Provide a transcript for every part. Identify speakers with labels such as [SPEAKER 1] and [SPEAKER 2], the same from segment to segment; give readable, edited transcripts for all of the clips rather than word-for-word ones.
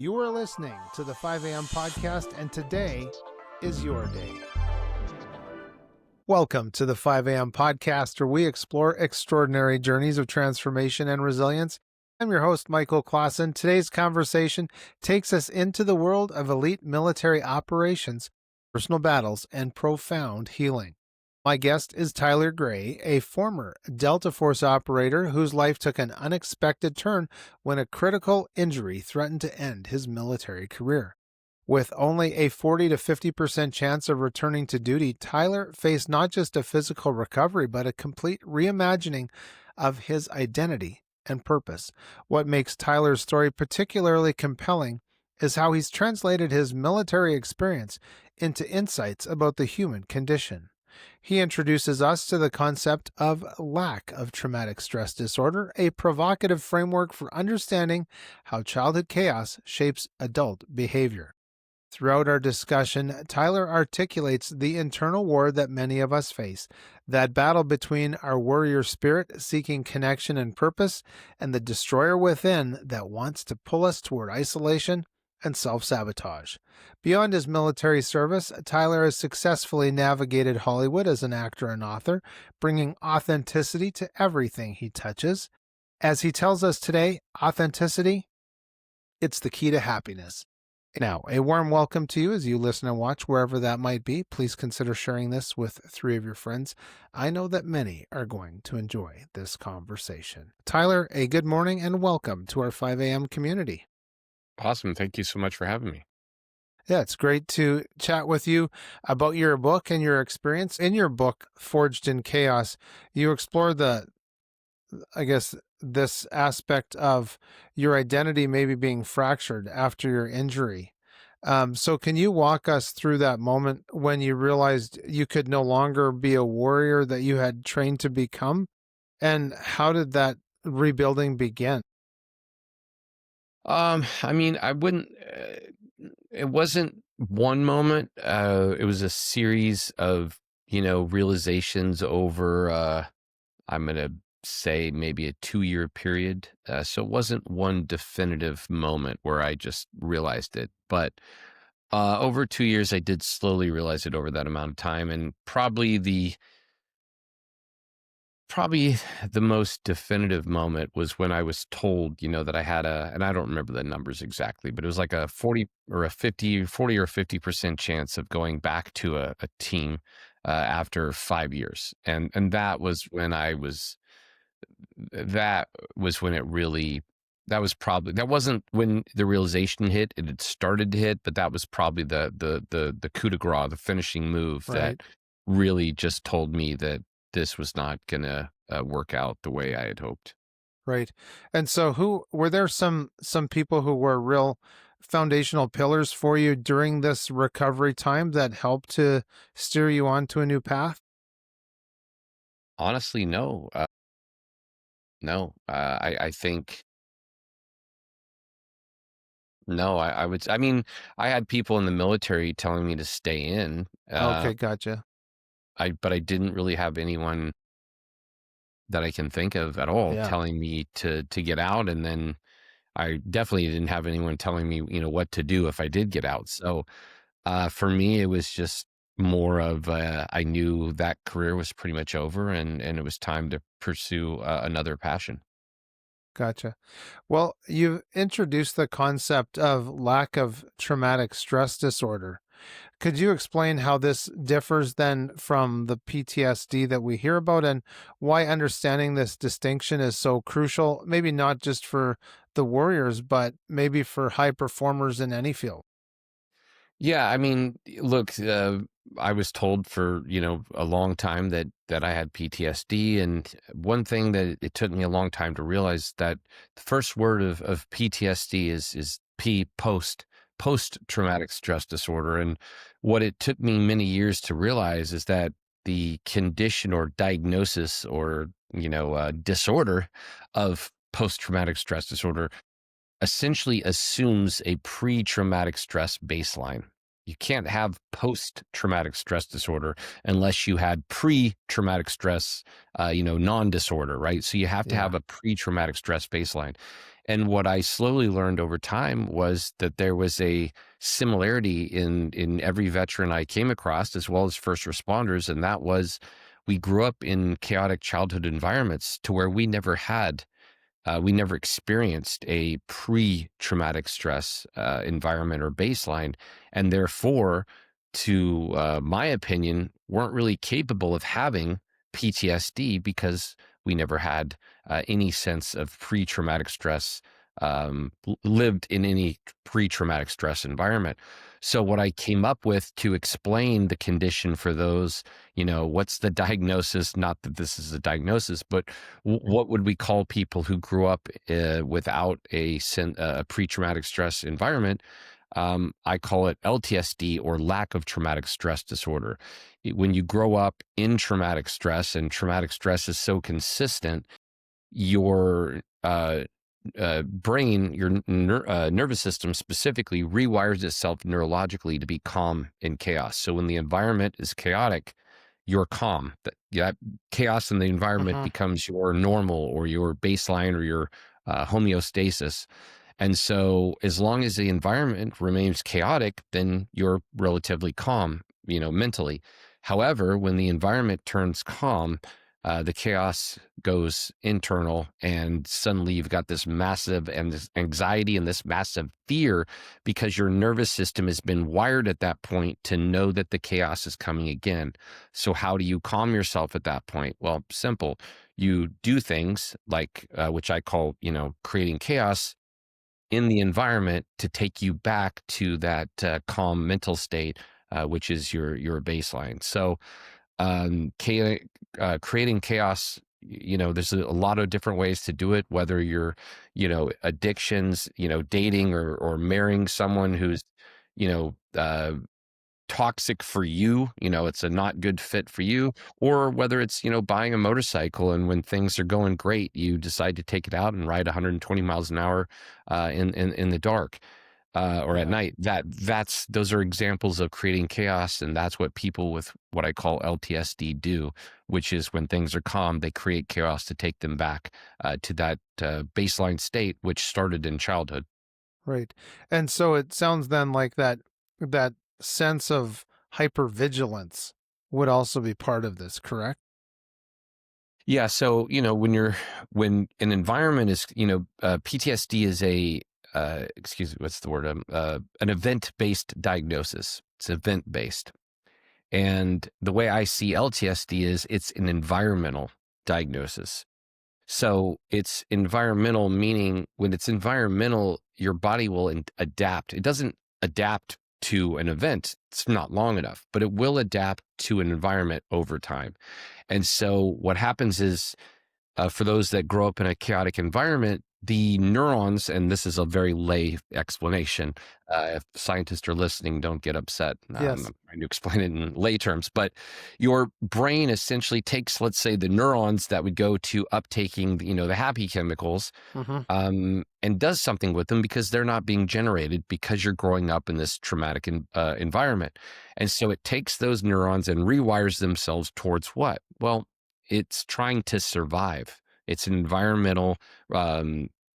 [SPEAKER 1] You are listening to the 5 a.m. podcast, and today is your day. Welcome to the 5 a.m. podcast, where we explore extraordinary journeys of transformation and resilience. I'm your host, Michael Klassen. Today's conversation takes us into the world of elite military operations, personal battles, and profound healing. My guest is Tyler Gray, a former Delta Force operator whose life took an unexpected turn when a critical injury threatened to end his military career. With only a 40 to 50% chance of returning to duty, Tyler faced not just a physical recovery, but a complete reimagining of his identity and purpose. What makes Tyler's story particularly compelling is how he's translated his military experience into insights about the human condition. He introduces us to the concept of lack of traumatic stress disorder, a provocative framework for understanding how childhood chaos shapes adult behavior. Throughout our discussion, Tyler articulates the internal war that many of us face, that battle between our warrior spirit seeking connection and purpose and the destroyer within that wants to pull us toward isolation and self-sabotage. Beyond his military service, Tyler has successfully navigated Hollywood as an actor and author, bringing authenticity to everything he touches. As he tells us today, authenticity, it's the key to happiness. Now, a warm welcome to you as you listen and watch wherever that might be. Please consider sharing this with 3 of your friends. I know that many are going to enjoy this conversation. Tyler, a good morning and welcome to our 5 a.m. community.
[SPEAKER 2] Awesome. Thank you so much for having me.
[SPEAKER 1] Yeah, it's great to chat with you about your book and your experience. In your book, Forged in Chaos, you explore this aspect of your identity maybe being fractured after your injury. So can you walk us through that moment when you realized you could no longer be a warrior that you had trained to become? And how did that rebuilding begin?
[SPEAKER 2] I wouldn't, it wasn't one moment. It was a series of, realizations over, I'm going to say maybe a 2-year period. So it wasn't one definitive moment where I just realized it, but over 2 years, I did slowly realize it over that amount of time. And probably the most definitive moment was when I was told, that I had and I don't remember the numbers exactly, but it was like a 40 or a 50% chance of going back to a team after 5 years. And that was when that wasn't when the realization hit. It had started to hit, but that was probably the coup de grace, the finishing move
[SPEAKER 1] Right.
[SPEAKER 2] that really just told me that this was not going to work out the way I had hoped.
[SPEAKER 1] Right. And so who were there some people who were real foundational pillars for you during this recovery time that helped to steer you onto a new path?
[SPEAKER 2] Honestly, no. No. I think, no, I mean, I had people in the military telling me to stay in,
[SPEAKER 1] Okay, gotcha.
[SPEAKER 2] but I didn't really have anyone that I can think of at all
[SPEAKER 1] Yeah.
[SPEAKER 2] telling me to get out. And then I definitely didn't have anyone telling me, what to do if I did get out. So for me, it was just more of I knew that career was pretty much over, and it was time to pursue another passion.
[SPEAKER 1] Gotcha. Well, you've introduced the concept of lack of traumatic stress disorder. Could you explain how this differs then from the PTSD that we hear about and why understanding this distinction is so crucial, maybe not just for the warriors, but maybe for high performers in any field?
[SPEAKER 2] Yeah, I mean, look, I was told for a long time that I had PTSD, and one thing that it took me a long time to realize that the first word of PTSD is post traumatic stress disorder, and what it took me many years to realize is that the condition or diagnosis or disorder of post traumatic stress disorder essentially assumes a pre-traumatic stress baseline. You can't have post-traumatic stress disorder unless you had pre-traumatic stress, non-disorder, right? So you have to have
[SPEAKER 1] Yeah.
[SPEAKER 2] a pre-traumatic stress baseline. And what I slowly learned over time was that there was a similarity in every veteran I came across, as well as first responders, and that was we grew up in chaotic childhood environments to where we never experienced a pre-traumatic stress environment or baseline, and therefore, to my opinion, weren't really capable of having PTSD because we never had any sense of pre-traumatic stress, lived in any pre-traumatic stress environment. So what I came up with to explain the condition for those, what's the diagnosis? Not that this is a diagnosis, but what would we call people who grew up without a pre-traumatic stress environment? I call it LTSD, or lack of traumatic stress disorder. When you grow up in traumatic stress, and traumatic stress is so consistent, your brain, your nervous system specifically, rewires itself neurologically to be calm in chaos. So when the environment is chaotic, you're calm. That chaos in the environment
[SPEAKER 1] Hmm.
[SPEAKER 2] becomes your normal, or your baseline, or your homeostasis. And so as long as the environment remains chaotic, then you're relatively calm, mentally. However, when the environment turns calm, the chaos goes internal, and suddenly you've got this massive and this anxiety and this massive fear, because your nervous system has been wired at that point to know that the chaos is coming again. So how do you calm yourself at that point? Well, simple. You do things like, which I call, creating chaos in the environment to take you back to that calm mental state, which is your baseline. So creating chaos, there's a lot of different ways to do it, whether you're, addictions, dating or marrying someone who's, you know, uh, toxic for you, it's a not good fit for you, or whether it's, buying a motorcycle, and when things are going great, you decide to take it out and ride 120 miles an hour in the dark, or at
[SPEAKER 1] Yeah.
[SPEAKER 2] night. Those are examples of creating chaos, and that's what people with what I call LTSD do, which is when things are calm, they create chaos to take them back to that baseline state, which started in childhood.
[SPEAKER 1] Right. And so it sounds then like that sense of hypervigilance would also be part of this, correct?
[SPEAKER 2] Yeah, so when an environment is, PTSD is excuse me, what's the word? An event-based diagnosis. It's event-based, and the way I see LTSD is it's an environmental diagnosis. So it's environmental, meaning when it's environmental, your body will adapt. It doesn't adapt to an event; it's not long enough, but it will adapt to an environment over time. And so what happens is, for those that grow up in a chaotic environment, the neurons, and this is a very lay explanation. If scientists are listening, don't get upset.
[SPEAKER 1] Yes.
[SPEAKER 2] I'm trying to explain it in lay terms, but your brain essentially takes, let's say, the neurons that would go to uptaking, the happy chemicals,
[SPEAKER 1] Hmm.
[SPEAKER 2] and does something with them because they're not being generated because you're growing up in this traumatic environment. And so it takes those neurons and rewires themselves towards what? Well, it's trying to survive. It's an environmental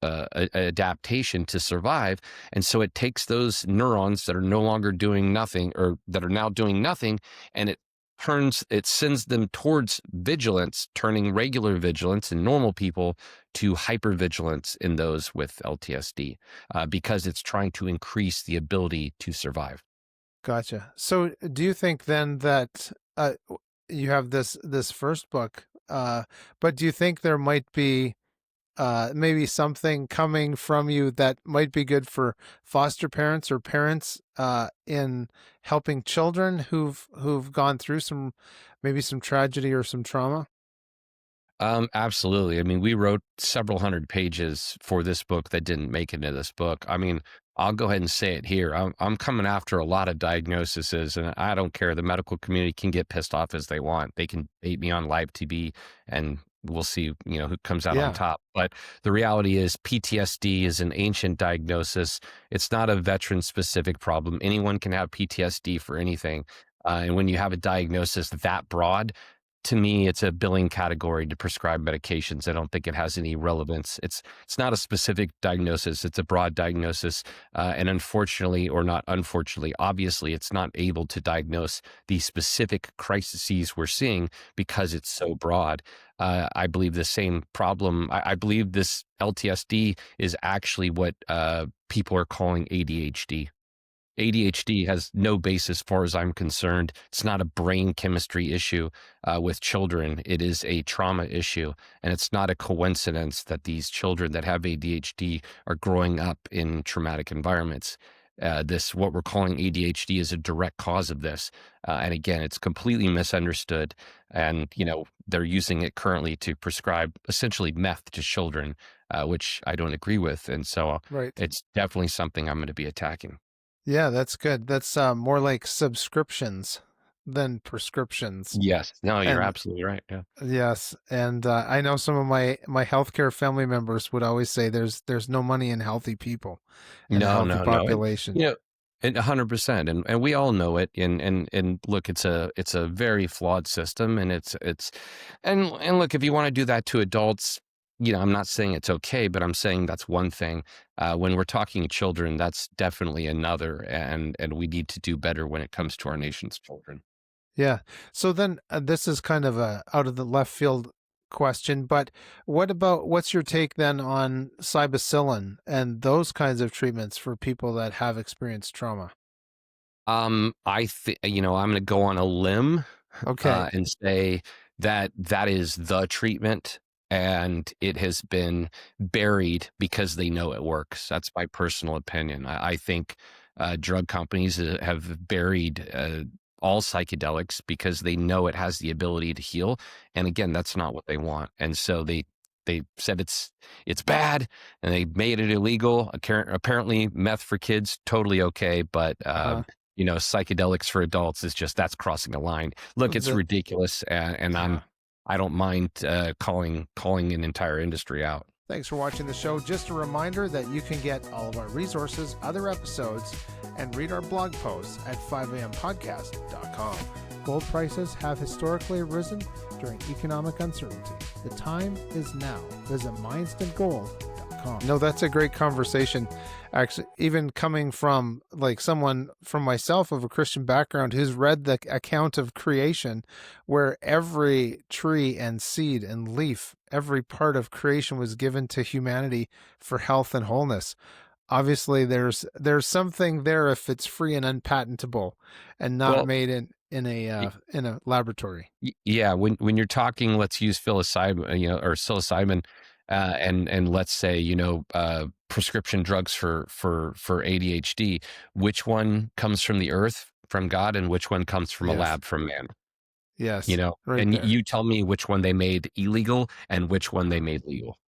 [SPEAKER 2] adaptation to survive. And so it takes those neurons that are no longer doing nothing, or that are now doing nothing, and it sends them towards vigilance, turning regular vigilance in normal people to hypervigilance in those with LTSD, because it's trying to increase the ability to survive.
[SPEAKER 1] Gotcha. So do you think then that you have this first book, but do you think there might be maybe something coming from you that might be good for foster parents or parents in helping children who've gone through maybe some tragedy or some trauma?
[SPEAKER 2] Absolutely. I mean, we wrote several hundred pages for this book that didn't make it into this book. I mean, I'll go ahead and say it here. I'm coming after a lot of diagnoses, and I don't care. The medical community can get pissed off as they want. They can bait me on live TV and we'll see, who comes out on
[SPEAKER 1] Yeah.
[SPEAKER 2] top. But the reality is PTSD is an ancient diagnosis. It's not a veteran specific problem. Anyone can have PTSD for anything. And when you have a diagnosis that broad, to me, it's a billing category to prescribe medications. I don't think it has any relevance. It's not a specific diagnosis. It's a broad diagnosis, and unfortunately, or not unfortunately, obviously, it's not able to diagnose the specific crises we're seeing because it's so broad. I believe the same problem. I believe this LTSD is actually what people are calling ADHD. ADHD has no basis, as far as I'm concerned. It's not a brain chemistry issue with children. It is a trauma issue. And it's not a coincidence that these children that have ADHD are growing up in traumatic environments. What we're calling ADHD, is a direct cause of this. And again, it's completely misunderstood. And, they're using it currently to prescribe essentially meth to children, which I don't agree with. And so
[SPEAKER 1] Right.
[SPEAKER 2] it's definitely something I'm going to be attacking.
[SPEAKER 1] Yeah, that's good. That's more like subscriptions than prescriptions.
[SPEAKER 2] Yes. No, you're
[SPEAKER 1] And
[SPEAKER 2] absolutely right. Yeah.
[SPEAKER 1] yes, and I know some of my healthcare family members would always say there's no money in healthy people and a
[SPEAKER 2] No,
[SPEAKER 1] healthy
[SPEAKER 2] no, no. And
[SPEAKER 1] population.
[SPEAKER 2] you know, and 100%. And we all know it. And look, it's a very flawed system. And and look, if you want to do that to adults, I'm not saying it's okay, but I'm saying that's one thing. When we're talking children, that's definitely another. And we need to do better when it comes to our nation's children.
[SPEAKER 1] Yeah. So then this is kind of a out of the left field question, but what's your take then on psilocybin and those kinds of treatments for people that have experienced trauma?
[SPEAKER 2] I think, I'm going to go on a limb
[SPEAKER 1] Okay.
[SPEAKER 2] and say that that is the treatment, and it has been buried because they know it works. That's my personal opinion. I think drug companies have buried all psychedelics because they know it has the ability to heal. And again, that's not what they want. And so they said it's bad, and they made it illegal. Apparently, meth for kids totally okay, but
[SPEAKER 1] Uh-huh.
[SPEAKER 2] psychedelics for adults is that's crossing a line. Look, it's
[SPEAKER 1] The
[SPEAKER 2] ridiculous, and
[SPEAKER 1] yeah.
[SPEAKER 2] I don't mind calling an entire industry out.
[SPEAKER 1] Thanks for watching the show. Just a reminder that you can get all of our resources, other episodes, and read our blog posts at 5ampodcast.com. Gold prices have historically risen during economic uncertainty. The time is now. Visit mindstandgold.com. No, that's a great conversation. Actually, even coming from like someone from myself of a Christian background who's read the account of creation, where every tree and seed and leaf, every part of creation was given to humanity for health and wholeness. Obviously, there's something there if it's free and unpatentable and not
[SPEAKER 2] Well,
[SPEAKER 1] made in a laboratory.
[SPEAKER 2] Yeah, when you're talking, let's use psilocybin, or psilocybin, and let's say, prescription drugs for ADHD. Which one comes from the earth, from God, and which one comes from a
[SPEAKER 1] Yes.
[SPEAKER 2] lab, from man?
[SPEAKER 1] Yes. Right
[SPEAKER 2] And
[SPEAKER 1] there.
[SPEAKER 2] you tell me which one they made illegal and which one they made legal.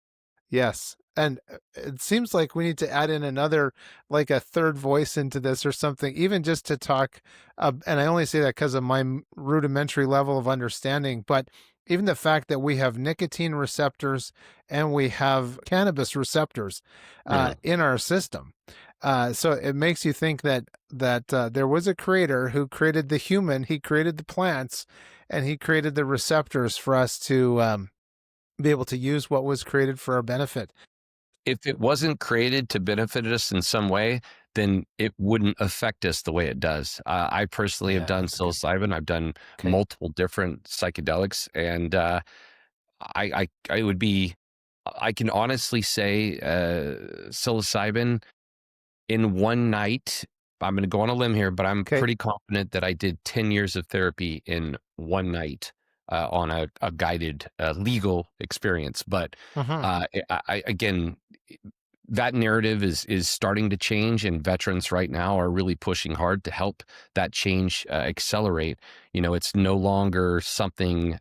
[SPEAKER 1] Yes. And it seems like we need to add in another, like a third voice into this or something, even just to talk. And I only say that because of my rudimentary level of understanding, but even the fact that we have nicotine receptors and we have cannabis receptors
[SPEAKER 2] Yeah.
[SPEAKER 1] in our system. So it makes you think that there was a creator who created the human, he created the plants, and he created the receptors for us to be able to use what was created for our benefit.
[SPEAKER 2] If it wasn't created to benefit us in some way, then it wouldn't affect us the way it does. I personally have
[SPEAKER 1] Yeah,
[SPEAKER 2] done
[SPEAKER 1] that's good.
[SPEAKER 2] psilocybin. I've done
[SPEAKER 1] Okay.
[SPEAKER 2] multiple different psychedelics, and I would be. I can honestly say psilocybin in one night. I'm going to go on a limb here, but I'm
[SPEAKER 1] Okay.
[SPEAKER 2] pretty confident that I did 10 years of therapy in one night on a guided legal experience. But
[SPEAKER 1] Mhm.
[SPEAKER 2] again, that narrative is starting to change, and veterans right now are really pushing hard to help that change accelerate. It's no longer something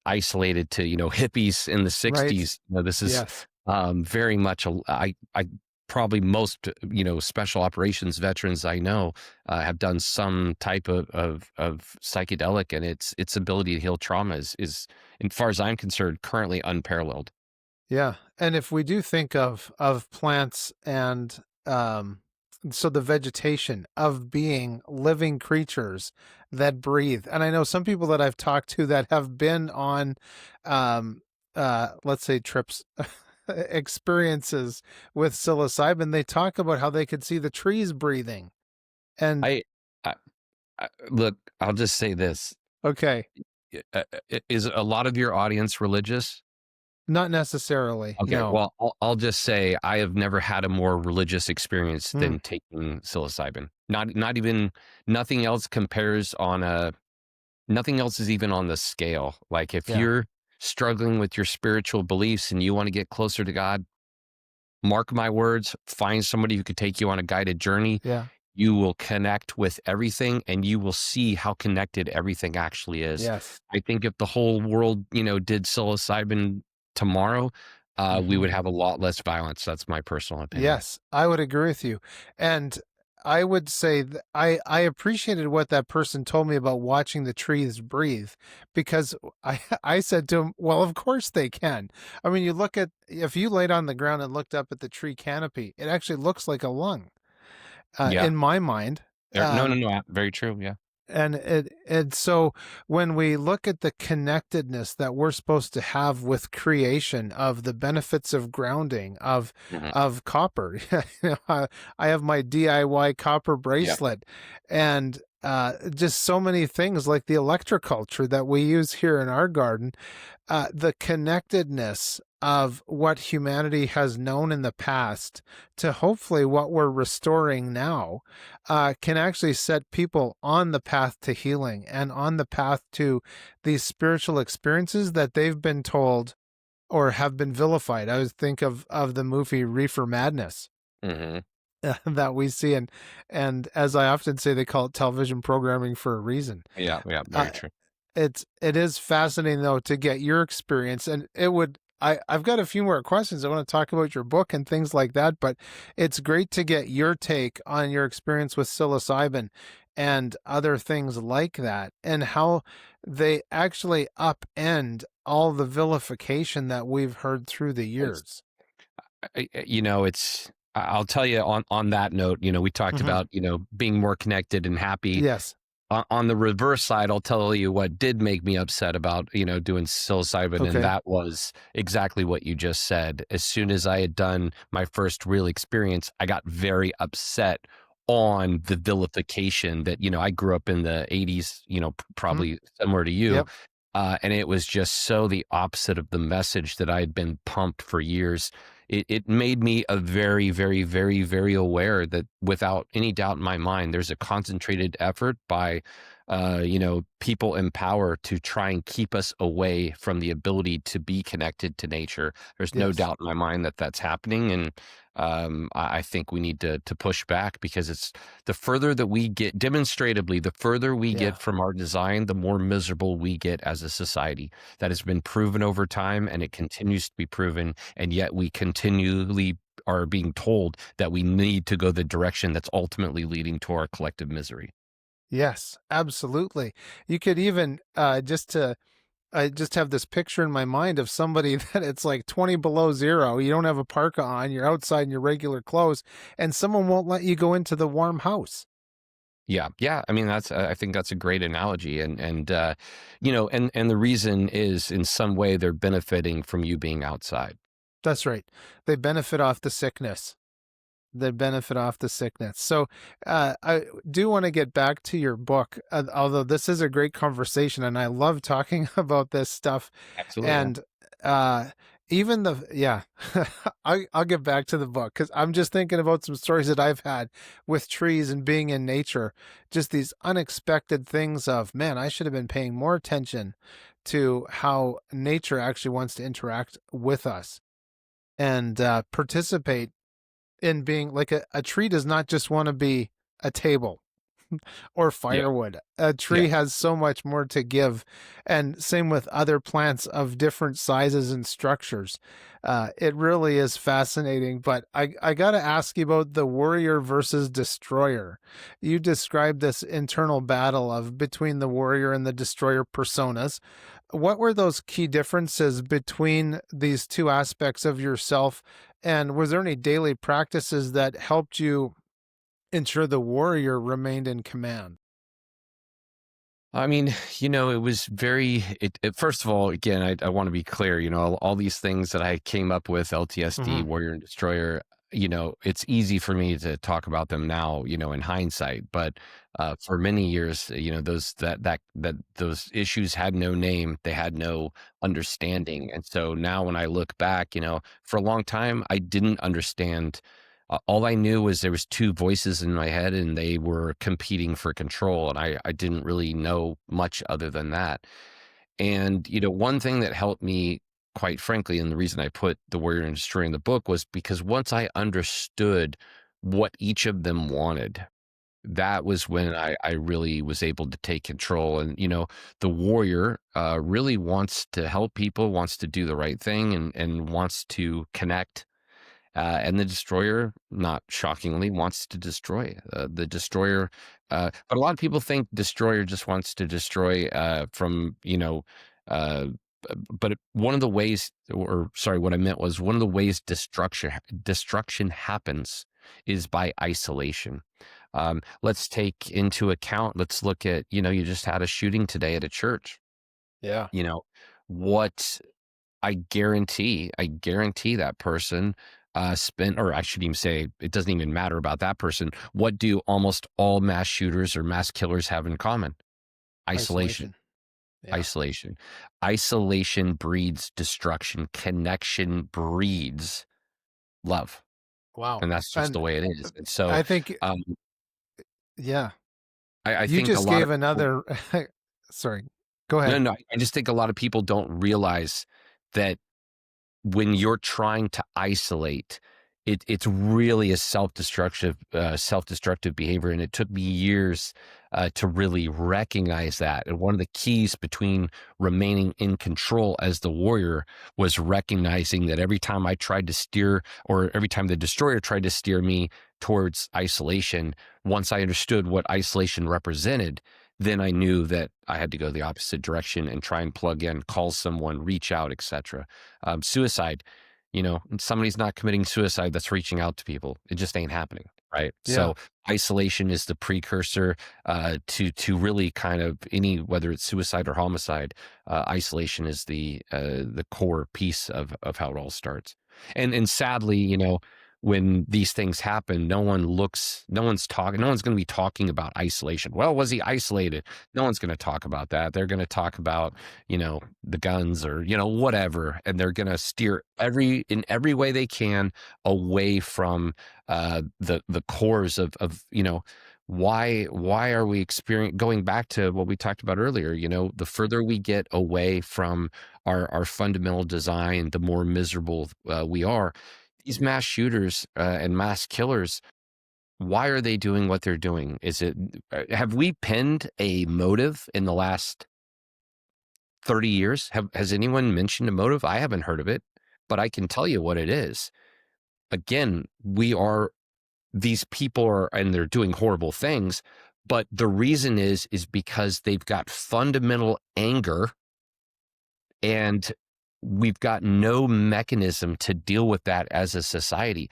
[SPEAKER 2] isolated to hippies in the
[SPEAKER 1] Right.
[SPEAKER 2] 60s. This is
[SPEAKER 1] Yes.
[SPEAKER 2] very much I probably most, special operations veterans I know have done some type of psychedelic, and its ability to heal trauma is, as far as I'm concerned, currently unparalleled.
[SPEAKER 1] Yeah, and if we do think of plants and so the vegetation of being living creatures that breathe, and I know some people that I've talked to that have been on, let's say trips, experiences with psilocybin, they talk about how they could see the trees breathing. And
[SPEAKER 2] I, I, look, I'll just say this:
[SPEAKER 1] okay,
[SPEAKER 2] is a lot of your audience religious?
[SPEAKER 1] not necessarily,
[SPEAKER 2] Okay,
[SPEAKER 1] no.
[SPEAKER 2] well, I'll just say I have never had a more religious experience
[SPEAKER 1] Mm,
[SPEAKER 2] than taking psilocybin. Not even nothing else compares on a nothing else is even on the scale. Like if
[SPEAKER 1] yeah,
[SPEAKER 2] you're struggling with your spiritual beliefs and you want to get closer to God, mark my words, find somebody who could take you on a guided journey.
[SPEAKER 1] yeah,
[SPEAKER 2] You will connect with everything and you will see how connected everything actually is.
[SPEAKER 1] yes.
[SPEAKER 2] I think if the whole world, did psilocybin tomorrow, we
[SPEAKER 1] Hmm.
[SPEAKER 2] would have a lot less violence. That's my personal opinion.
[SPEAKER 1] Yes, I would agree with you. And I would say that I appreciated what that person told me about watching the trees breathe because I said to him, well, of course they can. I mean, you look at if you laid on the ground and looked up at the tree canopy, it actually looks like a lung
[SPEAKER 2] Yeah.
[SPEAKER 1] in my mind.
[SPEAKER 2] No, no,
[SPEAKER 1] Um,
[SPEAKER 2] no. Very true. Yeah.
[SPEAKER 1] and so when we look at the connectedness that we're supposed to have with creation of the benefits of grounding
[SPEAKER 2] Mhm.
[SPEAKER 1] of copper, I have my DIY copper
[SPEAKER 2] Yeah.
[SPEAKER 1] bracelet, and just so many things like the electroculture that we use here in our garden, the connectedness of what humanity has known in the past to hopefully what we're restoring now can actually set people on the path to healing and on the path to these spiritual experiences that they've been told or have been vilified. I would think of the movie Reefer Madness
[SPEAKER 2] Hmm.
[SPEAKER 1] that we see, and as I often say, they call it television programming for a reason.
[SPEAKER 2] Yeah. Yeah. Very
[SPEAKER 1] Uh,
[SPEAKER 2] true.
[SPEAKER 1] it is fascinating though to get your experience, and I've got a few more questions. I want to talk about your book and things like that, but it's great to get your take on your experience with psilocybin and other things like that and how they actually upend all the vilification that we've heard through the
[SPEAKER 2] It's,
[SPEAKER 1] years.
[SPEAKER 2] I'll tell you on that note, we talked
[SPEAKER 1] Hmm.
[SPEAKER 2] about, being more connected and happy.
[SPEAKER 1] Yes.
[SPEAKER 2] On the reverse side, I'll tell you what did make me upset about, doing psilocybin, and
[SPEAKER 1] Okay.
[SPEAKER 2] that was exactly what you just said. As soon as I had done my first real experience, I got very upset on the vilification that, I grew up in the 80s,
[SPEAKER 1] Hmm.
[SPEAKER 2] probably similar to you.
[SPEAKER 1] Yep.
[SPEAKER 2] And it was just so the opposite of the message that I had been pumped for years. It made me a very, very, very, very aware that without any doubt in my mind, there's a concentrated effort by, people in power to try and keep us away from the ability to be connected to nature. There's no
[SPEAKER 1] Yes.
[SPEAKER 2] doubt in my mind that that's happening, and I think we need to push back because it's the further that we get, demonstratively, the further we
[SPEAKER 1] Yeah.
[SPEAKER 2] get from our design, the more miserable we get as a society. That has been proven over time, and it continues to be proven, and yet we continually are being told that we need to go the direction that's ultimately leading to our collective misery.
[SPEAKER 1] Yes, absolutely. You could even I just have this picture in my mind of somebody that it's like 20 below zero. You don't have a parka on, you're outside in your regular clothes, and someone won't let you go into the warm house.
[SPEAKER 2] Yeah, yeah. I mean, I think that's a great analogy, and the reason is in some way they're benefiting from you being outside.
[SPEAKER 1] That's right. They benefit off the sickness. They benefit off the sickness. So, I do want to get back to your book, although this is a great conversation and I love talking about this stuff.
[SPEAKER 2] Absolutely, yeah.
[SPEAKER 1] And uh, even yeah, I'll get back to the book because I'm just thinking about some stories that I've had with trees and being in nature. Just these unexpected things of, man, I should have been paying more attention to how nature actually wants to interact with us and participate in being like a tree does not just want to be a table. or
[SPEAKER 2] Yeah.
[SPEAKER 1] firewood. A
[SPEAKER 2] Yeah.
[SPEAKER 1] tree has so much more to give, and same with other plants of different sizes and structures. It really is fascinating. But I got to ask you about the warrior versus destroyer. You described this internal battle of between the warrior and the destroyer personas. What were those key differences between these two aspects of yourself? And was there any daily practices that helped you ensure the warrior remained in command?
[SPEAKER 2] I mean, it was first of all, again, I want to be clear, all these things that I came up with, LTSD,
[SPEAKER 1] Hmm.
[SPEAKER 2] Warrior and Destroyer, it's easy for me to talk about them now, in hindsight, but for many years, those issues had no name, they had no understanding. And so now when I look back, for a long time, I didn't understand. All I knew was there was two voices in my head and they were competing for control, and I didn't really know much other than that. And, one thing that helped me, quite frankly, and the reason I put The Warrior and Destroyer in the book was because once I understood what each of them wanted, that was when I really was able to take control. And, the warrior really wants to help people, wants to do the right thing, and wants to connect, and the destroyer, not shockingly, wants to destroy. The destroyer, but a lot of people think destroyer just wants to destroy from, uh, but one of the ways, or sorry, what I meant was one of the ways destruction happens is by isolation. Let's take into account. Let's look at, you just had a shooting today at a church.
[SPEAKER 1] Yeah.
[SPEAKER 2] You know what I guarantee that person spent, or I should even say, it doesn't even matter about that person. What do almost all mass shooters or mass killers have in common? Isolation.
[SPEAKER 1] Isolation. Yeah.
[SPEAKER 2] Isolation. Isolation breeds destruction. Connection breeds love.
[SPEAKER 1] Wow.
[SPEAKER 2] And that's just
[SPEAKER 1] And
[SPEAKER 2] the way it is. And so
[SPEAKER 1] I think,
[SPEAKER 2] um,
[SPEAKER 1] yeah,
[SPEAKER 2] I
[SPEAKER 1] you
[SPEAKER 2] think a
[SPEAKER 1] just
[SPEAKER 2] lot of
[SPEAKER 1] gave
[SPEAKER 2] people,
[SPEAKER 1] another, sorry, go
[SPEAKER 2] no,
[SPEAKER 1] ahead.
[SPEAKER 2] no, I just think a lot of people don't realize that when you're trying to isolate, it's really a self-destructive behavior, and it took me years to really recognize that. And one of the keys between remaining in control as the warrior was recognizing that every time I tried to steer, or every time the destroyer tried to steer me towards isolation, once I understood what isolation represented, then I knew that I had to go the opposite direction and try and plug in, call someone, reach out, etc. Suicide, somebody's not committing suicide that's reaching out to people. It just ain't happening, right?
[SPEAKER 1] Yeah.
[SPEAKER 2] So isolation is the precursor to really kind of any, whether it's suicide or homicide. Isolation is the core piece of how it all starts. And sadly, when these things happen, no one's talking, no one's going to be talking about isolation. Well, was he isolated? No one's going to talk about that. They're going to talk about, the guns, or, whatever. And they're going to steer in every way they can away from the cores of, why are we going back to what we talked about earlier, the further we get away from our fundamental design, the more miserable we are. These mass shooters and mass killers, why are they doing what they're doing? Have we pinned a motive in the last 30 years? Has anyone mentioned a motive? I haven't heard of it, but I can tell you what it is. Again, these people and they're doing horrible things, but the reason is because they've got fundamental anger, and we've got no mechanism to deal with that as a society.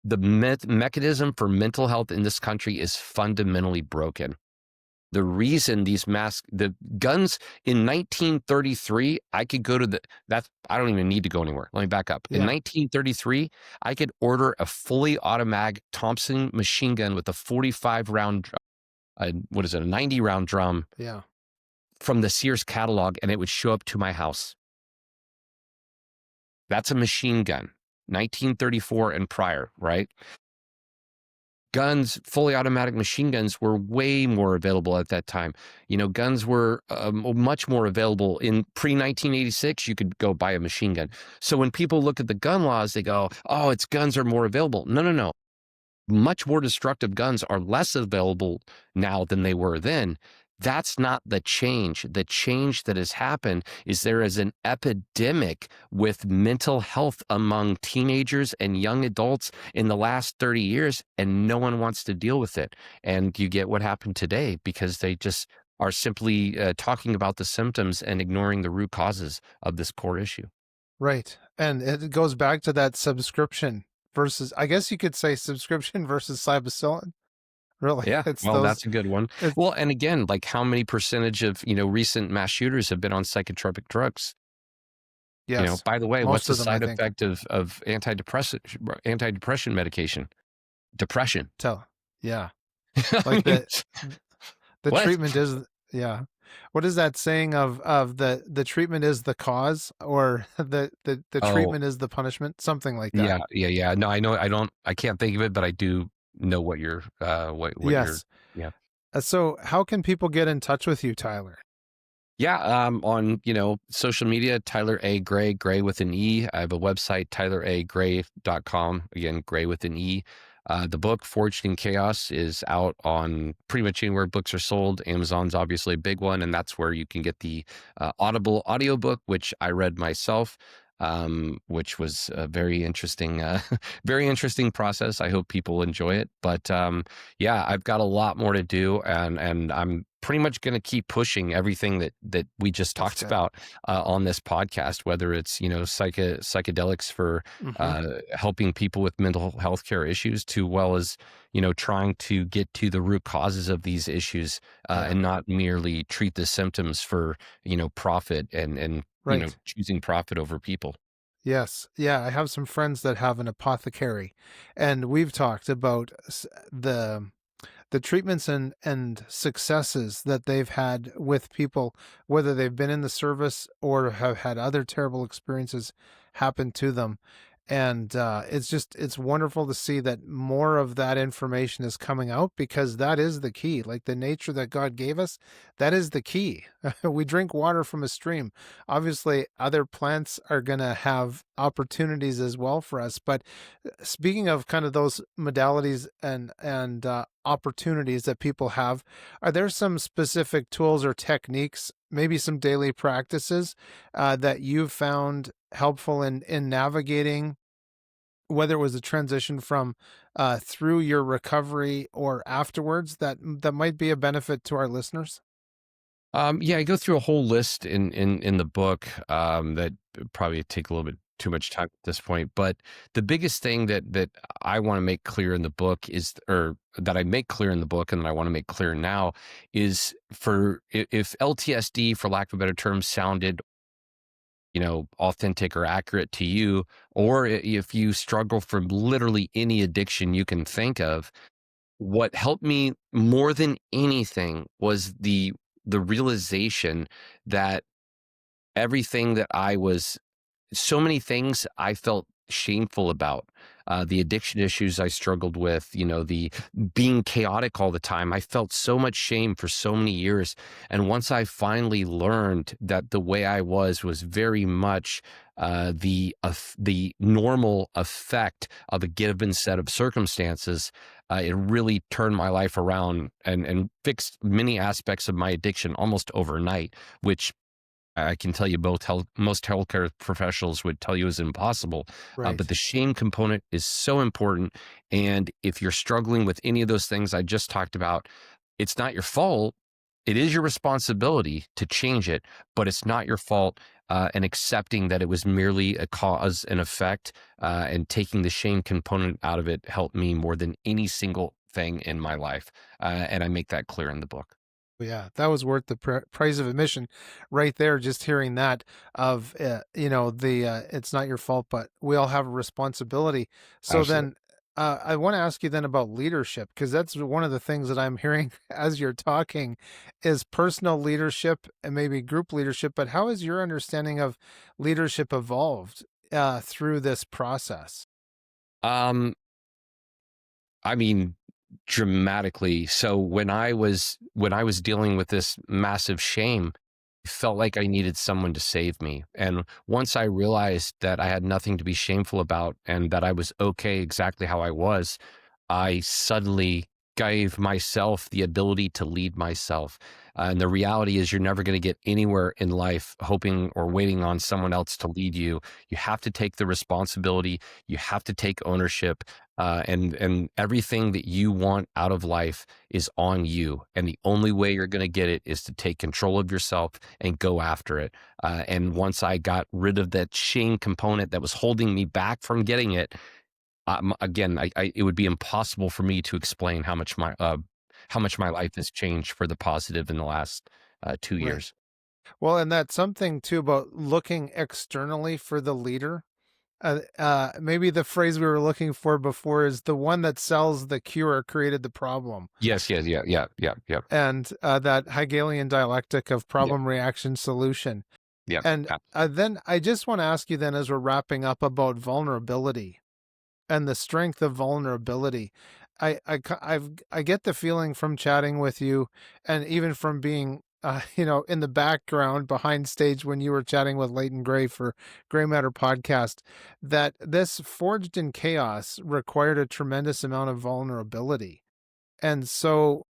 [SPEAKER 2] The mechanism for mental health in this country is fundamentally broken. The reason the guns in 1933, I could go to I don't even need to go anywhere. Let me back up. In
[SPEAKER 1] Yeah.
[SPEAKER 2] 1933, I could order a fully automatic Thompson machine gun with a 45 round, what is it, a 90 round drum
[SPEAKER 1] Yeah.
[SPEAKER 2] from the Sears catalog, and it would show up to my house. That's a machine gun, 1934 and prior, right? Guns, fully automatic machine guns, were way more available at that time. Guns were much more available in pre-1986. You could go buy a machine gun. So when people look at the gun laws, they go, "Oh, it's guns are more available." No, no, no. much more destructive guns are less available now than they were then. That's not the change. The change that has happened is there is an epidemic with mental health among teenagers and young adults in the last 30 years, and no one wants to deal with it. And you get what happened today because they just are simply talking about the symptoms and ignoring the root causes of this core issue.
[SPEAKER 1] Right. And it goes back to that subscription versus, I guess you could say subscription versus psilocybin. Really,
[SPEAKER 2] Yeah,
[SPEAKER 1] it's
[SPEAKER 2] well,
[SPEAKER 1] those.
[SPEAKER 2] that's a good one.
[SPEAKER 1] It's
[SPEAKER 2] Well, and again, like how many percentage of, recent mass shooters have been on psychotropic drugs?
[SPEAKER 1] yes,
[SPEAKER 2] By the way, what's
[SPEAKER 1] most
[SPEAKER 2] the
[SPEAKER 1] of them, I
[SPEAKER 2] side
[SPEAKER 1] think.
[SPEAKER 2] effect of antidepressant medication? Depression.
[SPEAKER 1] Tell, yeah,
[SPEAKER 2] I
[SPEAKER 1] like
[SPEAKER 2] mean,
[SPEAKER 1] the
[SPEAKER 2] what?
[SPEAKER 1] treatment is, yeah. What is that saying of the treatment is the cause, or the
[SPEAKER 2] Oh,
[SPEAKER 1] treatment is the punishment, something like that.
[SPEAKER 2] yeah, yeah, yeah. No, I know I can't think of it, but I do know what you're what you're
[SPEAKER 1] Yes.
[SPEAKER 2] yeah.
[SPEAKER 1] So how can people get in touch with you, Tyler?
[SPEAKER 2] Yeah, on, social media, Tyler A. Gray, Gray with an E. I have a website, tyleragray.com. Again, Gray with an E. The book, Forged in Chaos, is out on pretty much anywhere books are sold. Amazon's obviously a big one, and that's where you can get the Audible audiobook, which I read myself, which was a very interesting, very interesting process. I hope people enjoy it. But yeah, I've got a lot more to do, and I'm pretty much going to keep pushing everything that we just
[SPEAKER 1] That's
[SPEAKER 2] talked
[SPEAKER 1] good.
[SPEAKER 2] about on this podcast, whether it's psychedelics for
[SPEAKER 1] Hmm.
[SPEAKER 2] helping people with mental health care issues, to well as trying to get to the root causes of these issues
[SPEAKER 1] Yeah.
[SPEAKER 2] and not merely treat the symptoms for profit and
[SPEAKER 1] Right.
[SPEAKER 2] choosing profit over people.
[SPEAKER 1] Yes. Yeah, I have some friends that have an apothecary, and we've talked about the treatments and successes that they've had with people, whether they've been in the service or have had other terrible experiences happen to them. And it's wonderful to see that more of that information is coming out, because that is the key. Like the nature that God gave us, that is the key. We drink water from a stream. Obviously, other plants are going to have opportunities as well for us. But speaking of kind of those modalities and opportunities that people have, are there some specific tools or techniques, maybe some daily practices that you've found helpful in navigating, whether it was a transition from through your recovery or afterwards, that might be a benefit to our listeners?
[SPEAKER 2] Yeah, I go through a whole list in the book that probably take a little bit too much time at this point. But the biggest thing that I want to make clear in the book is, or that I make clear in the book, and that I want to make clear now, is if LTSD, for lack of a better term, sounded authentic or accurate to you, or if you struggle from literally any addiction you can think of, what helped me more than anything was the realization that everything that I was so many things I felt shameful about. The addiction issues I struggled with, the being chaotic all the time. I felt so much shame for so many years. And once I finally learned that the way I was very much the normal effect of a given set of circumstances, it really turned my life around and fixed many aspects of my addiction almost overnight, which I can tell you most healthcare professionals would tell you is impossible. But
[SPEAKER 1] Right.
[SPEAKER 2] the shame component is so important. And if you're struggling with any of those things I just talked about, it's not your fault. It is your responsibility to change it, but it's not your fault. And accepting that it was merely a cause and effect, and taking the shame component out of it helped me more than any single thing in my life. And I make that clear in the book.
[SPEAKER 1] Yeah, that was worth the price of admission right there. Just hearing that of, the, it's not your fault, but we all have a responsibility. So
[SPEAKER 2] Absolutely.
[SPEAKER 1] then I want to ask you then about leadership, because that's one of the things that I'm hearing as you're talking is personal leadership and maybe group leadership. But how has your understanding of leadership evolved through this process?
[SPEAKER 2] Um, I mean, dramatically. So when I was dealing with this massive shame, I felt like I needed someone to save me. And once I realized that I had nothing to be shameful about and that I was okay exactly how I was, I suddenly gave myself the ability to lead myself. And the reality is, you're never going to get anywhere in life hoping or waiting on someone else to lead you. You have to take the responsibility. You have to take ownership. And everything that you want out of life is on you. And the only way you're going to get it is to take control of yourself and go after it. And once I got rid of that shame component that was holding me back from getting it, again, it would be impossible for me to explain how much my life has changed for the positive in the last 2
[SPEAKER 1] Right.
[SPEAKER 2] years.
[SPEAKER 1] Well, and that's something too about looking externally for the leader. Maybe the phrase we were looking for before is the one that sells the cure created the problem.
[SPEAKER 2] Yes, yes, yeah, yeah, yeah, yeah,
[SPEAKER 1] And that Hegelian dialectic of
[SPEAKER 2] yeah,
[SPEAKER 1] problem, reaction, solution.
[SPEAKER 2] yeah.
[SPEAKER 1] And then I just want to ask you then, as we're wrapping up, about vulnerability and the strength of vulnerability. I get the feeling from chatting with you, and even from being in the background behind stage when you were chatting with Leighton Gray for Gray Matter podcast, that this forged in chaos required a tremendous amount of vulnerability. And so,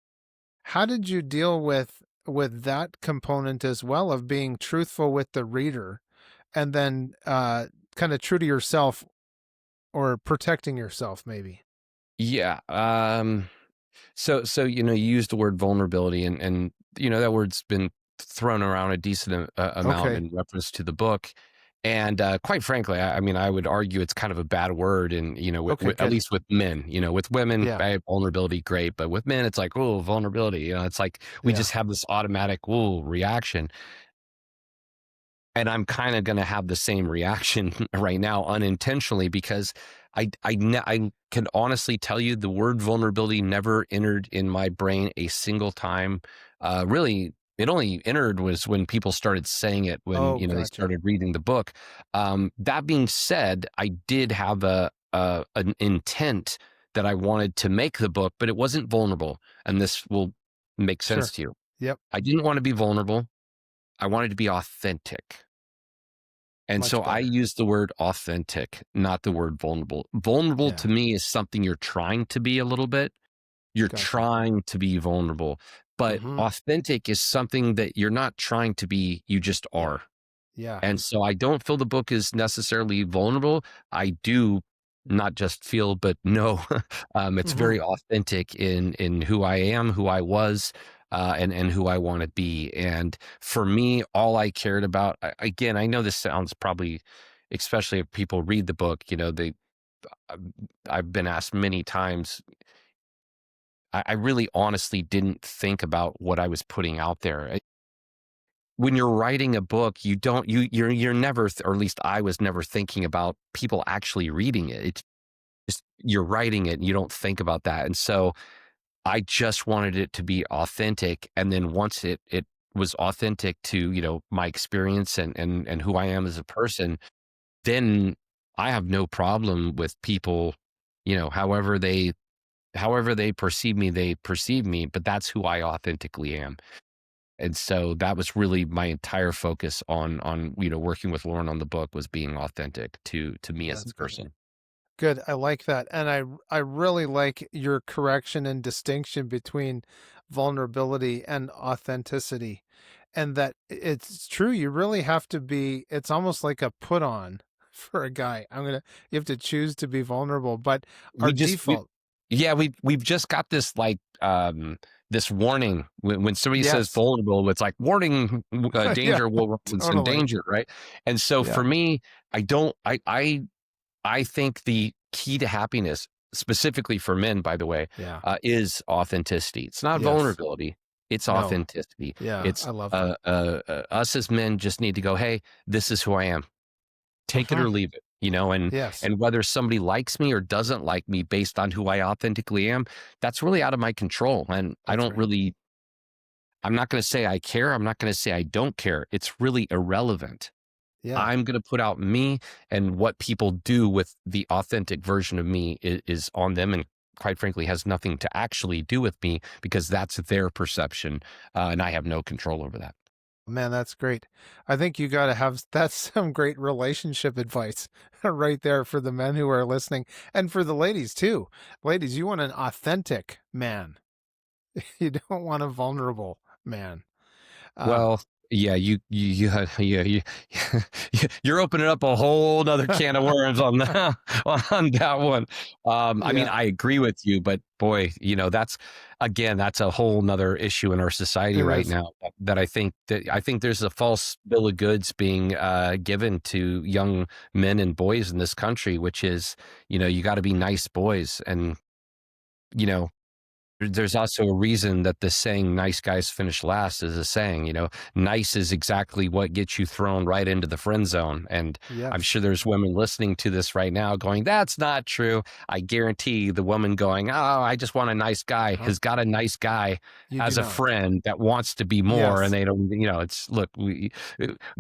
[SPEAKER 1] how did you deal with that component as well, of being truthful with the reader, and then kind of true to yourself, or protecting yourself maybe?
[SPEAKER 2] Yeah. So you used the word vulnerability, and that word's been thrown around a decent amount
[SPEAKER 1] Okay.
[SPEAKER 2] in reference to the book. And quite frankly, I mean, I would argue it's kind of a bad word, and
[SPEAKER 1] Okay,
[SPEAKER 2] at
[SPEAKER 1] good.
[SPEAKER 2] least with men. With women,
[SPEAKER 1] Yeah.
[SPEAKER 2] vulnerability, great, but with men, it's like, oh, vulnerability. It's like we
[SPEAKER 1] Yeah.
[SPEAKER 2] just have this automatic reaction. And I'm kinda gonna have the same reaction right now unintentionally, because I can honestly tell you the word vulnerability never entered in my brain a single time. Really, it only entered was when people started saying it when,
[SPEAKER 1] Oh,
[SPEAKER 2] they
[SPEAKER 1] gotcha.
[SPEAKER 2] started reading the book. That being said, I did have an intent that I wanted to make the book, but it wasn't vulnerable, and this will make sense
[SPEAKER 1] Sure.
[SPEAKER 2] to you.
[SPEAKER 1] Yep.
[SPEAKER 2] I didn't wanna be vulnerable, I wanted to be authentic. And
[SPEAKER 1] Much
[SPEAKER 2] so I
[SPEAKER 1] better.
[SPEAKER 2] use the word authentic, not the word vulnerable. Vulnerable
[SPEAKER 1] Yeah.
[SPEAKER 2] to me is something you're trying to be a little bit. You're
[SPEAKER 1] Gotcha.
[SPEAKER 2] trying to be vulnerable. But
[SPEAKER 1] Mm-hmm.
[SPEAKER 2] authentic is something that you're not trying to be, you just
[SPEAKER 1] Yeah.
[SPEAKER 2] are.
[SPEAKER 1] Yeah.
[SPEAKER 2] And so I don't feel the book is necessarily vulnerable. I do not just feel, but know it's
[SPEAKER 1] Mm-hmm.
[SPEAKER 2] very authentic in who I am, who I was, and who I want to be. And for me, all I cared about, again, I know this sounds probably, especially if people read the book, um, I've been asked many times. I really honestly didn't think about what I was putting out there. When you're writing a book, you don't you're never, or at least I was never, thinking about people actually reading it. It's just you're writing it and you don't think about that. And so I just wanted it to be authentic. And then once it was authentic to, my experience and who I am as a person, then I have no problem with people, however they perceive me, but that's who I authentically am. And so that was really my entire focus on working with Lauren on the book, was being authentic to me as a
[SPEAKER 1] That's good.
[SPEAKER 2] person.
[SPEAKER 1] Good. I like that. And I really like your correction and distinction between vulnerability and authenticity. And that it's true, you really have to be, it's almost like a put on for a guy. You have to choose to be vulnerable, but our
[SPEAKER 2] We just we
[SPEAKER 1] default.
[SPEAKER 2] Yeah, we've just got this, like, this warning when somebody says
[SPEAKER 1] Yes.
[SPEAKER 2] vulnerable, it's like, "Warning,
[SPEAKER 1] Yeah,
[SPEAKER 2] danger, Will Robinson,
[SPEAKER 1] totally.
[SPEAKER 2] danger," right? And so
[SPEAKER 1] Yeah.
[SPEAKER 2] for me, I don't I think the key to happiness, specifically for men, by the way,
[SPEAKER 1] Yeah.
[SPEAKER 2] is authenticity. It's not
[SPEAKER 1] Yes.
[SPEAKER 2] vulnerability, it's
[SPEAKER 1] No.
[SPEAKER 2] authenticity.
[SPEAKER 1] Yeah.
[SPEAKER 2] It's,
[SPEAKER 1] I love that.
[SPEAKER 2] us as men just need to go, "Hey, this is who I am. Take it
[SPEAKER 1] Hmm.
[SPEAKER 2] or leave it," and
[SPEAKER 1] Yes.
[SPEAKER 2] and whether somebody likes me or doesn't like me based on who I authentically am, that's really out of my control, and
[SPEAKER 1] That's right.
[SPEAKER 2] I'm not gonna say I care, I'm not gonna say I don't care. It's really irrelevant.
[SPEAKER 1] Yeah.
[SPEAKER 2] I'm gonna put out me, and what people do with the authentic version of me is on them, and quite frankly, has nothing to actually do with me, because that's their perception, and I have no control over that.
[SPEAKER 1] Man, that's great. I think you got to have that's some great relationship advice right there for the men who are listening and for the ladies too. Ladies, you want an authentic man. You don't want a vulnerable man. Uh,
[SPEAKER 2] Well, yeah, you're opening up a whole nother can of worms on that on that one. I mean,
[SPEAKER 1] yeah,
[SPEAKER 2] I agree with you, but boy, that's again, that's a whole nother issue in our society
[SPEAKER 1] it
[SPEAKER 2] right
[SPEAKER 1] is.
[SPEAKER 2] now that I think there's a false bill of goods being given to young men and boys in this country, which is, you got to be nice boys, and you know there's also a reason that the saying "nice guys finish last" is a saying. Nice is exactly what gets you thrown right into the friend zone. And I'm
[SPEAKER 1] Yes,
[SPEAKER 2] sure there's women listening to this right now going, "That's not true." I guarantee the woman going, "Oh, I just want a nice guy,"
[SPEAKER 1] uh-huh.
[SPEAKER 2] has got a nice guy
[SPEAKER 1] You do
[SPEAKER 2] as a
[SPEAKER 1] not.
[SPEAKER 2] friend that wants to be more, and
[SPEAKER 1] Yes.
[SPEAKER 2] they don't. It's look,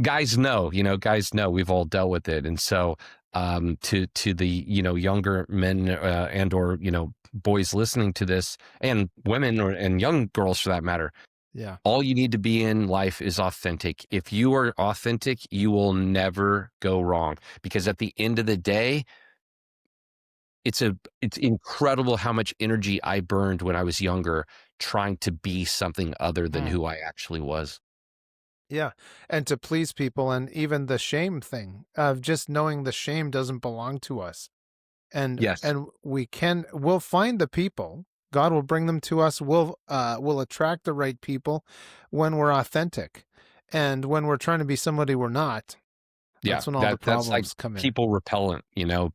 [SPEAKER 2] guys know. Guys know. We've all dealt with it, and so to the younger men and or boys listening to this, and women and young girls for that matter,
[SPEAKER 1] Yeah.
[SPEAKER 2] all you need to be in life is authentic. If you are authentic, you will never go wrong, because at the end of the day, it's incredible how much energy I burned when I was younger trying to be something other than
[SPEAKER 1] Hmm.
[SPEAKER 2] who I actually was.
[SPEAKER 1] Yeah. And to please people and even the shame thing of just knowing the shame doesn't belong to us. And
[SPEAKER 2] Yes.
[SPEAKER 1] we'll find the people. God will bring them to us. We'll attract the right people when we're authentic. And when we're trying to be somebody we're not,
[SPEAKER 2] Yeah,
[SPEAKER 1] that's when all the
[SPEAKER 2] that's like
[SPEAKER 1] problems come in.
[SPEAKER 2] people repellent,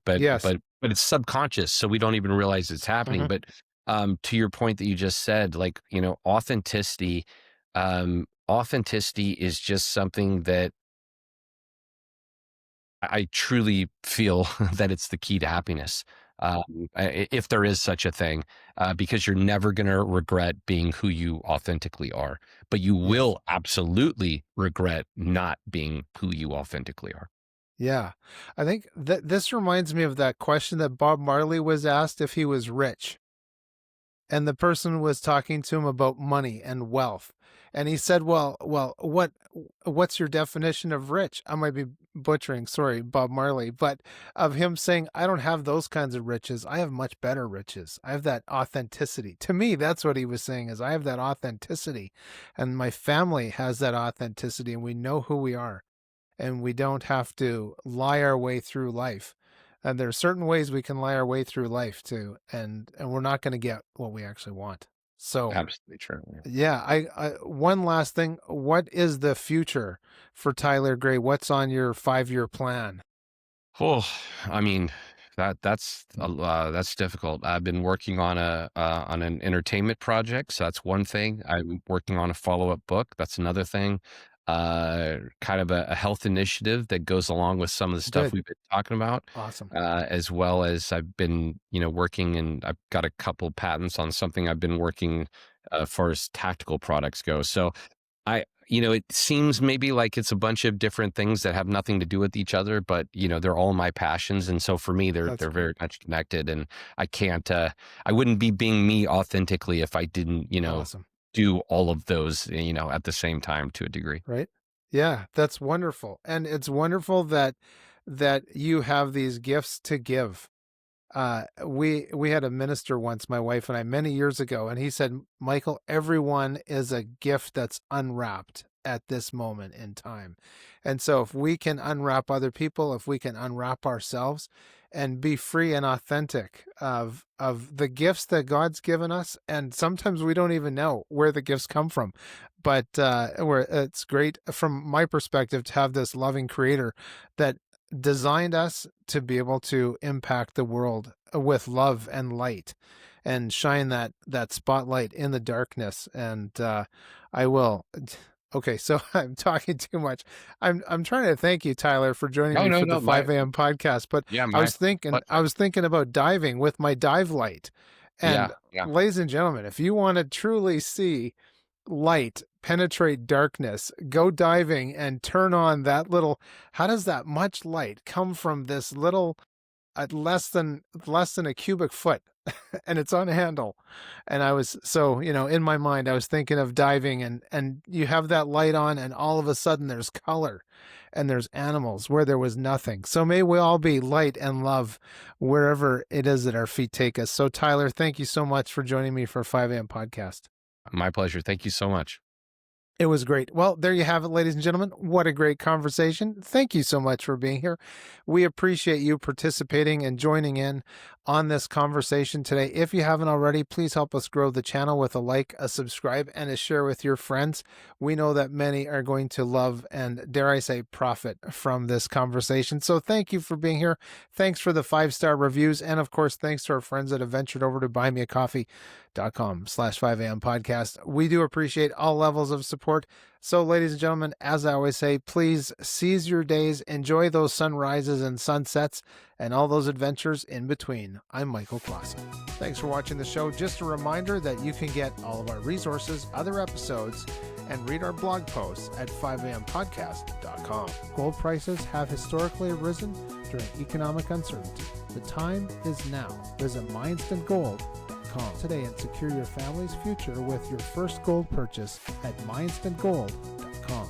[SPEAKER 2] but
[SPEAKER 1] Yes.
[SPEAKER 2] but it's subconscious, so we don't even realize it's happening.
[SPEAKER 1] Hmm.
[SPEAKER 2] But to your point that you just said, like, authenticity is just something that I truly feel that it's the key to happiness. If there is such a thing, because you're never going to regret being who you authentically are, but you
[SPEAKER 1] Yes.
[SPEAKER 2] will absolutely regret not being who you authentically are.
[SPEAKER 1] Yeah. I think that this reminds me of that question that Bob Marley was asked if he was rich. And the person was talking to him about money and wealth. And he said, "Well, what's your definition of rich?" I might be butchering, sorry, Bob Marley, but of him saying, "I don't have those kinds of riches. I have much better riches. I have that authenticity." To me, that's what he was saying is I have that authenticity and my family has that authenticity and we know who we are and we don't have to lie our way through life. And there are certain ways we can lie our way through life too, and we're not going to get what we actually want. So,
[SPEAKER 2] Absolutely true. Yeah.
[SPEAKER 1] yeah, I one last thing, what is the future for Tyler Gray? What's on your 5-year plan?
[SPEAKER 2] Oh, I mean, that's difficult. I've been working on an entertainment project, so that's one thing. I'm working on a follow-up book. That's another thing. Kind of a health initiative that goes along with some of the stuff
[SPEAKER 1] Good.
[SPEAKER 2] we've been talking about,
[SPEAKER 1] Awesome.
[SPEAKER 2] as well as I've been, working, and I've got a couple patents on something I've been working, far as tactical products go. So it seems maybe like it's a bunch of different things that have nothing to do with each other, but they're all my passions, and so for me, they're
[SPEAKER 1] That's
[SPEAKER 2] they're
[SPEAKER 1] great.
[SPEAKER 2] very much connected. And I can't, I wouldn't be being me authentically if I didn't,
[SPEAKER 1] Awesome.
[SPEAKER 2] do all of those, at the same time to a degree.
[SPEAKER 1] Right? Yeah, that's wonderful. And it's wonderful that you have these gifts to give. We had a minister once, my wife and I, many years ago, and he said, "Michael, everyone is a gift that's unwrapped at this moment in time." And so if we can unwrap other people, if we can unwrap ourselves and be free and authentic of the gifts that God's given us, and sometimes we don't even know where the gifts come from, but where it's great from my perspective to have this loving creator that designed us to be able to impact the world with love and light and shine that spotlight in the darkness. And I will okay, so I'm talking too much. I'm trying to thank you, Tyler, for joining
[SPEAKER 2] No,
[SPEAKER 1] me
[SPEAKER 2] no,
[SPEAKER 1] for the
[SPEAKER 2] no, my
[SPEAKER 1] 5 a.m. podcast, but
[SPEAKER 2] yeah,
[SPEAKER 1] I
[SPEAKER 2] my
[SPEAKER 1] was thinking I
[SPEAKER 2] pleasure.
[SPEAKER 1] was thinking about diving with my dive light. And
[SPEAKER 2] Yeah, yeah.
[SPEAKER 1] ladies and gentlemen, if you want to truly see light penetrate darkness, go diving and turn on that little, how does that much light come from this little less than a cubic foot and it's on a handle. And I was so, in my mind, I was thinking of diving, and you have that light on, and all of a sudden there's color and there's animals where there was nothing. So may we all be light and love wherever it is that our feet take us. So Tyler, thank you so much for joining me for 5 a.m. podcast.
[SPEAKER 2] My pleasure. Thank you so much.
[SPEAKER 1] It was great. Well, there you have it, ladies and gentlemen. What a great conversation. Thank you so much for being here. We appreciate you participating and joining in on this conversation today. If you haven't already, please help us grow the channel with a like, a subscribe, and a share with your friends. We know that many are going to love and, dare I say, profit from this conversation. So thank you for being here. Thanks for the 5-star reviews. And of course, thanks to our friends that have ventured over to buymeacoffee.com/5am podcast. We do appreciate all levels of support. So ladies and gentlemen, as I always say, please seize your days, enjoy those sunrises and sunsets and all those adventures in between. I'm Michael Klassen. Thanks for watching the show. Just a reminder that you can get all of our resources, other episodes, and read our blog posts at 5ampodcast.com. Gold prices have historically risen during economic uncertainty. The time is now. Visit MyInstantGold.com today and secure your family's future with your first gold purchase at MyInstantGold.com.